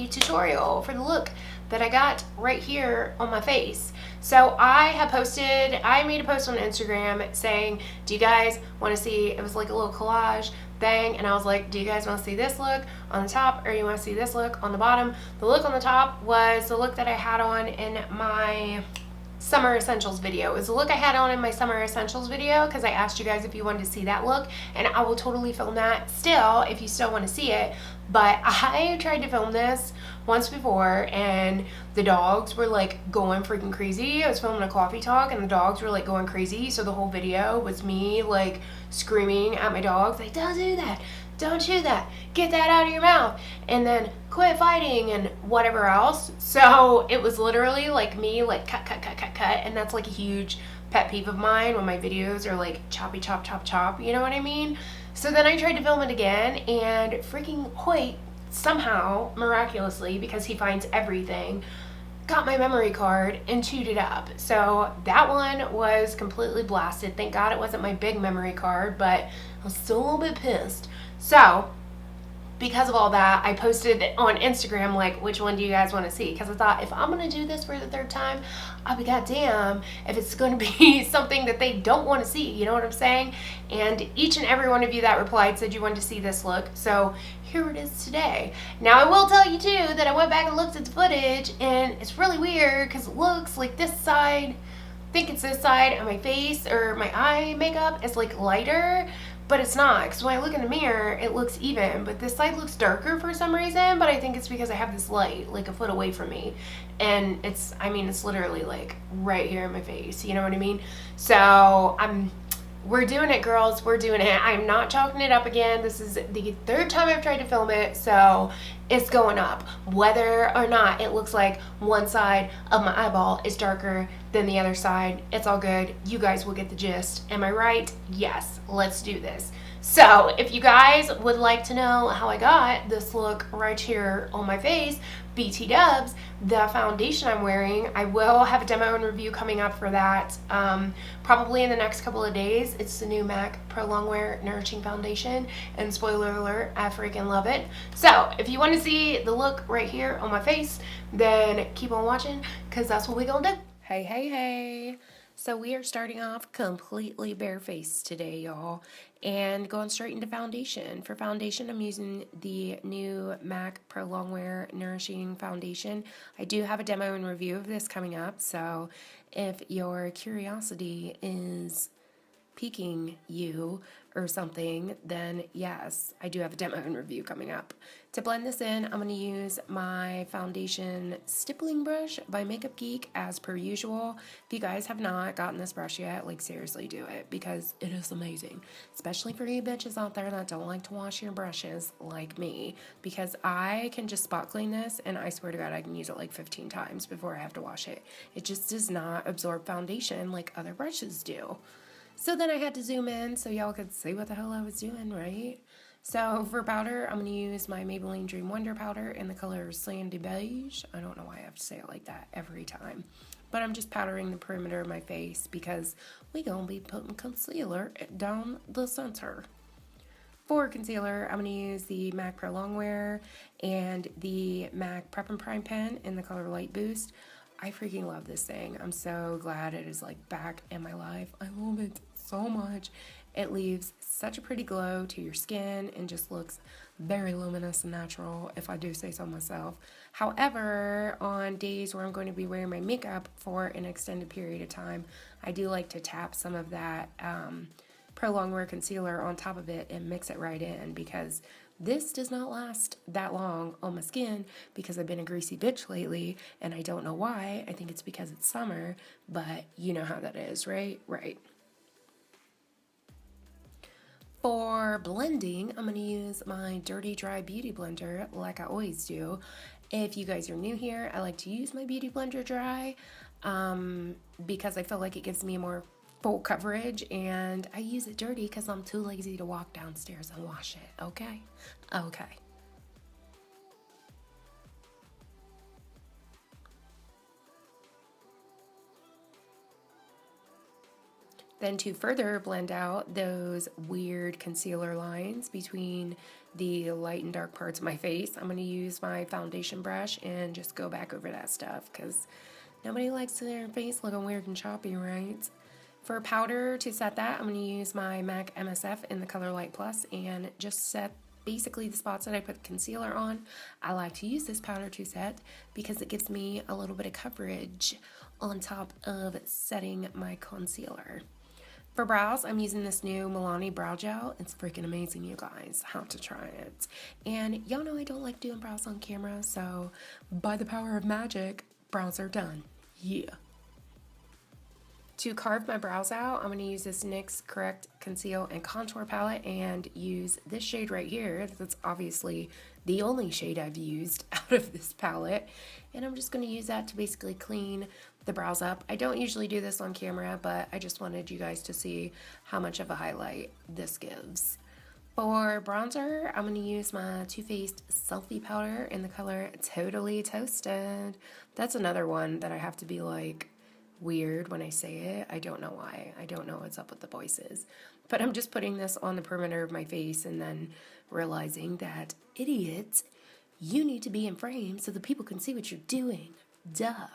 a tutorial for the look that I got right here on my face. So I made a post on Instagram saying, do you guys want to see, it was like a little collage thing, and I was like, do you guys want to see this look on the top, or you want to see this look on the bottom? The look on the top was the look that I had on in my Summer Essentials video. It was the look I had on in my Summer Essentials video because I asked you guys if you wanted to see that look, and I will totally film that still if you still want to see it. But I tried to film this once before and the dogs were like going freaking crazy. I was filming a coffee talk and the dogs were like going crazy, so the whole video was me like screaming at my dogs like, don't do that, don't chew that, get that out of your mouth, and then quit fighting and whatever else. So it was literally like me like cut, and that's like a huge pet peeve of mine when my videos are like choppy chop chop chop, you know what I mean? So then I tried to film it again, and freaking Hoyt somehow miraculously, because he finds everything, got my memory card and chewed it up. So that one was completely blasted. Thank God it wasn't my big memory card, but I was still a little bit pissed. So because of all that, I posted on Instagram like, which one do you guys want to see? Because I thought, if I'm going to do this for the third time, I'll be goddamn if it's going to be something that they don't want to see, you know what I'm saying? And each and every one of you that replied said you wanted to see this look, so here it is today. Now I will tell you too that I went back and looked at the footage, and it's really weird because it looks like this side, I think it's this side of my face or my eye makeup is like lighter, but it's not, because when I look in the mirror it looks even, but this side looks darker for some reason. But I think it's because I have this light like a foot away from me, and it's literally like right here in my face, you know what I mean? So we're doing it, girls, we're doing it. I'm not chalking it up again. This is the third time I've tried to film it, so it's going up. Whether or not it looks like one side of my eyeball is darker than the other side, it's all good. You guys will get the gist. Am I right? Yes, let's do this. So if you guys would like to know how I got this look right here on my face, BT dubs, the foundation I'm wearing, I will have a demo and review coming up for that probably in the next couple of days. It's the new MAC Pro Longwear Nourishing Foundation, and spoiler alert, I freaking love it. So if you want to see the look right here on my face, then keep on watching, because that's what we gonna do. Hey. So we are starting off completely barefaced today, y'all, and going straight into foundation. For foundation, I'm using the new MAC Pro Longwear Nourishing Foundation. I do have a demo and review of this coming up, so if your curiosity is piquing you or something, then yes, I do have a demo and review coming up. To blend this in, I'm going to use my foundation stippling brush by Makeup Geek as per usual. If you guys have not gotten this brush yet, like seriously do it, because it is amazing. Especially for you bitches out there that don't like to wash your brushes like me, because I can just spot clean this and I swear to God I can use it like 15 times before I have to wash it. It just does not absorb foundation like other brushes do. So then I had to zoom in so y'all could see what the hell I was doing, right? So for powder, I'm going to use my Maybleline Dream Wonder powder in the color Sandy Beige. I don't know why I have to say it like that every time. But I'm just powdering the perimeter of my face because we going to be putting concealer down the center. For concealer, I'm going to use the MAC Pro Longwear and the MAC PrepNPrime Pen in the color Lightboost. I freaking love this thing. I'm so glad it is like back in my life. I love it so much. It leaves such a pretty glow to your skin and just looks very luminous and natural, if I do say so myself. However, on days where I'm going to be wearing my makeup for an extended period of time, I do like to tap some of that Pro Longwear concealer on top of it and mix it right in, because this does not last that long on my skin because I've been a greasy bitch lately, and I don't know why. I think it's because it's summer, but you know how that is, right? Right. For blending, I'm going to use my Dirty Dry Beauty Blender like I always do. If you guys are new here, I like to use my Beauty Blender dry because I feel like it gives me more full coverage, and I use it dirty because I'm too lazy to walk downstairs and wash it, okay? Okay. Then to further blend out those weird concealer lines between the light and dark parts of my face, I'm going to use my foundation brush and just go back over that stuff because nobody likes their face looking weird and choppy, right? For powder to set that, I'm going to use my MAC MSF in the color Light Plus and just set basically the spots that I put concealer on. I like to use this powder to set because it gives me a little bit of coverage on top of setting my concealer. For brows, I'm using this new Milani Brow Gel. It's freaking amazing, you guys. Have to try it. And y'all know I don't like doing brows on camera, so by the power of magic, brows are done. Yeah. To carve my brows out, I'm going to use this NYX Correct Conceal and Contour palette and use this shade right here. That's obviously the only shade I've used out of this palette. And I'm just going to use that to basically clean the brows up. I don't usually do this on camera, but I just wanted you guys to see how much of a highlight this gives. For bronzer, I'm going to use my Too Faced Selfie powder in the color Totally Toasted. That's another one that I have to be like weird when I say it. I don't know why. I don't know what's up with the voices. But I'm just putting this on the perimeter of my face and then realizing that, idiots, you need to be in frame so the people can see what you're doing. Duh.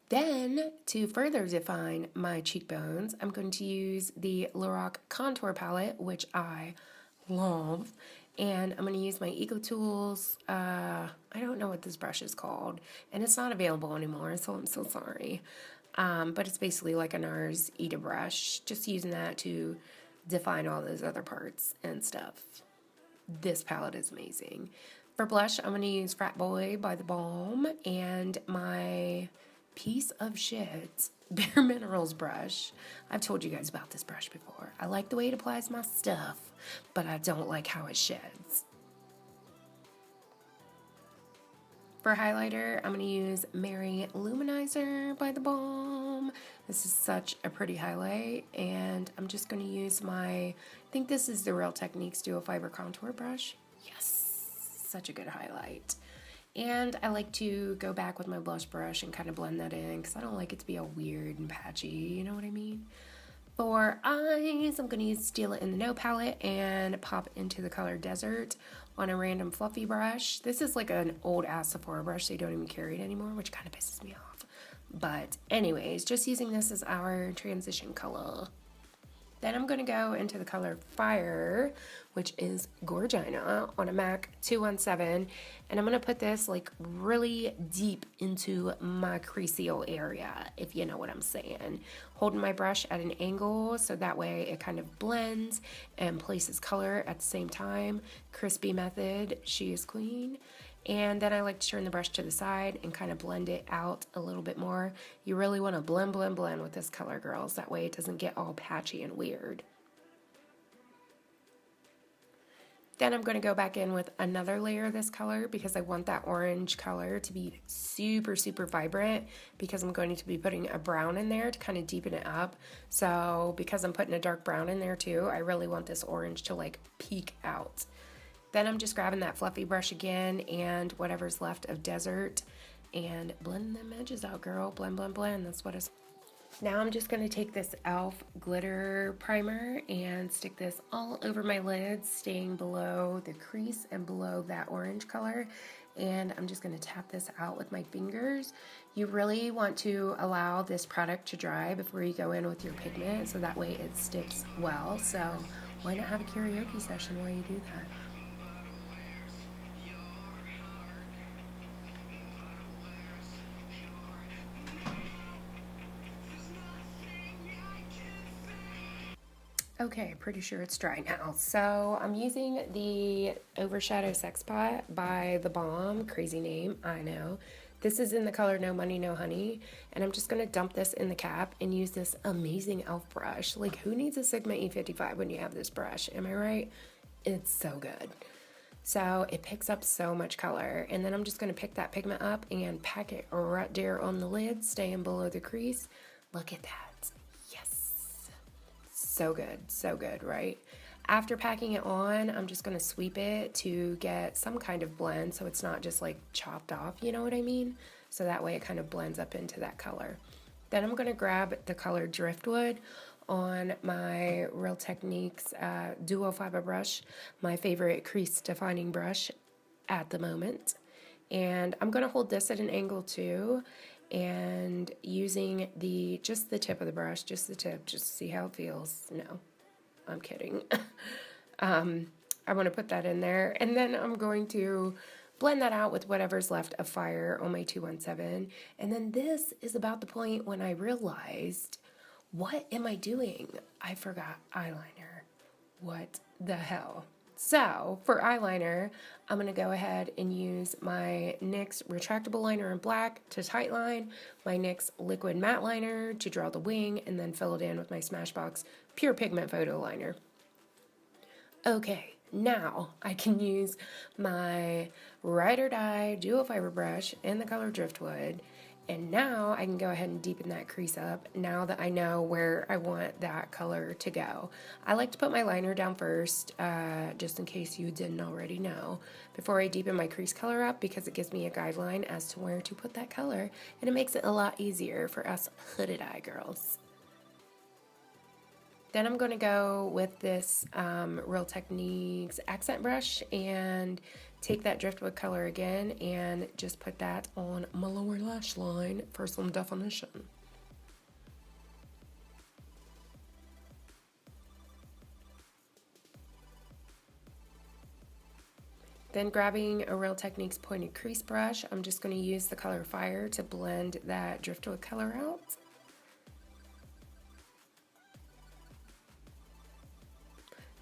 Then, to further define my cheekbones, I'm going to use the Lorac Contour Palette, which I love. And I'm going to use my Eco Tools. I don't know what this brush is called. And it's not available anymore, so I'm so sorry. But it's basically like a NARS Eda brush. Just using that to define all those other parts and stuff. This palette is amazing. For blush, I'm going to use Frat Boy by the Balm. And my piece of shit Bare Minerals brush. I've told you guys about this brush before. I like the way it applies my stuff, but I don't like how it sheds. For highlighter, I'm going to use Mary Luminizer by the Balm. This is such a pretty highlight, and I'm just going to use I think this is the Real Techniques Duo Fiber Contour brush. Yes, such a good highlight. And I like to go back with my blush brush and kind of blend that in because I don't like it to be all weird and patchy, you know what I mean? For eyes, I'm going to use Stila in the No palette and pop into the color Desert on a random fluffy brush. This is like an old ass Sephora brush. They don't even carry it anymore, which kind of pisses me off. But anyways, just using this as our transition color. Then I'm going to go into the color Fire, which is Gorgina on a MAC 217. And I'm going to put this like really deep into my creaseel area, if you know what I'm saying. Holding my brush at an angle so that way it kind of blends and places color at the same time. Crispy method, she is queen. And then I like to turn the brush to the side and kind of blend it out a little bit more. You really want to blend, blend, blend with this color, girls. That way it doesn't get all patchy and weird. Then I'm going to go back in with another layer of this color because I want that orange color to be super, super vibrant because I'm going to be putting a brown in there to kind of deepen it up. So because I'm putting a dark brown in there too, I really want this orange to like peek out. Then I'm just grabbing that fluffy brush again and whatever's left of Desert and blending them edges out, girl. Blend, blend, blend. That's what it's. Now I'm just going to take this e.l.f. glitter primer and stick this all over my lids, staying below the crease and below that orange color. And I'm just going to tap this out with my fingers. You really want to allow this product to dry before you go in with your pigment so that way it sticks well. So why not have a karaoke session while you do that? Okay, pretty sure it's dry now. So I'm using the Overshadow Sexpot by the Balm. Crazy name, I know. This is in the color No Money, No Honey. And I'm just going to dump this in the cap and use this amazing e.l.f. brush. Like, who needs a Sigma E55 when you have this brush? Am I right? It's so good. So it picks up so much color. And then I'm just going to pick that pigment up and pack it right there on the lid, staying below the crease. Look at that. Yes. So good, right? After packing it on, I'm just going to sweep it to get some kind of blend so it's not just like chopped off, you know what I mean? so that way it kind of blends up into that color. Then I'm going to grab the color Driftwood on my Real Techniques Duo Fiber brush, my favorite crease defining brush at the moment. And I'm going to hold this at an angle too, and using just the tip of the brush, just the tip, just to see how it feels. No, I'm kidding. I want to put that in there, and then I'm going to blend that out with whatever's left of Fire on my 217. And then this is about the point when I realized, what am I doing? I forgot eyeliner. What the hell? So for eyeliner, I'm going to go ahead and use my NYX Retractable Liner in black to tightline, my NYX Liquid Matte Liner to draw the wing, and then fill it in with my Smashbox Pure Pigment Photo Liner. Okay, now I can use my Ride or Die Duo Fiber brush in the color Driftwood, and now I can go ahead and deepen that crease up now that I know where I want that color to go. I like to put my liner down first, just in case you didn't already know, before I deepen my crease color up, because it gives me a guideline as to where to put that color, and it makes it a lot easier for us hooded eye girls. Then I'm going to go with this Real Techniques accent brush and take that Driftwood color again and just put that on my lower lash line for some definition. Then grabbing a Real Techniques pointed crease brush, I'm just going to use the color Fire to blend that Driftwood color out.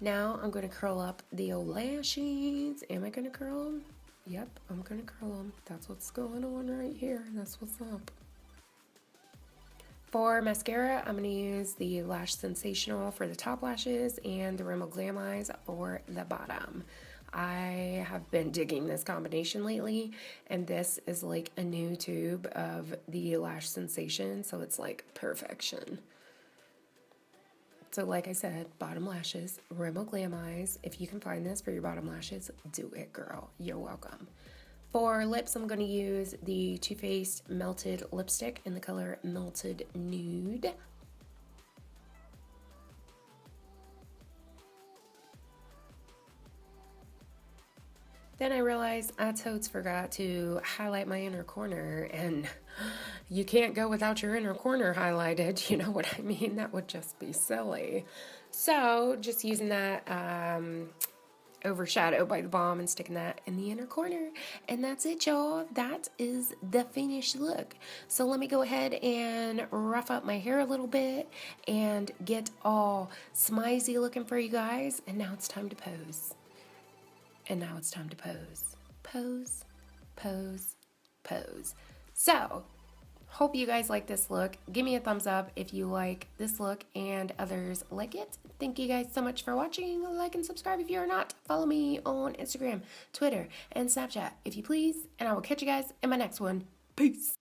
Now I'm going to curl up the old lashes. Am I going to curl them? Yep, I'm going to curl them. That's what's going on right here. That's what's up. For mascara, I'm going to use the Lash Sensational for the top lashes and the Rimmel Glam Eyes for the bottom. I have been digging this combination lately, and this is like a new tube of the Lash Sensation, so it's like perfection. So like I said, bottom lashes, Rimmel Glam Eyes. If you can find this for your bottom lashes, do it, girl. You're welcome. For lips, I'm going to use the Too Faced Melted Lipstick in the color Melted Nude. Then I realized I totes forgot to highlight my inner corner, and you can't go without your inner corner highlighted, you know what I mean? That would just be silly. So just using that Overshadow by the Balm and sticking that in the inner corner, and that's it, y'all. That is the finished look. So let me go ahead and rough up my hair a little bit and get all smizey looking for you guys, and now it's time to pose. And now it's time to pose. Pose, pose, pose. So, hope you guys like this look. Give me a thumbs up if you like this look and others like it. Thank you guys so much for watching. Like and subscribe if you're not. Follow me on Instagram, Twitter, and Snapchat if you please. And I will catch you guys in my next one. Peace.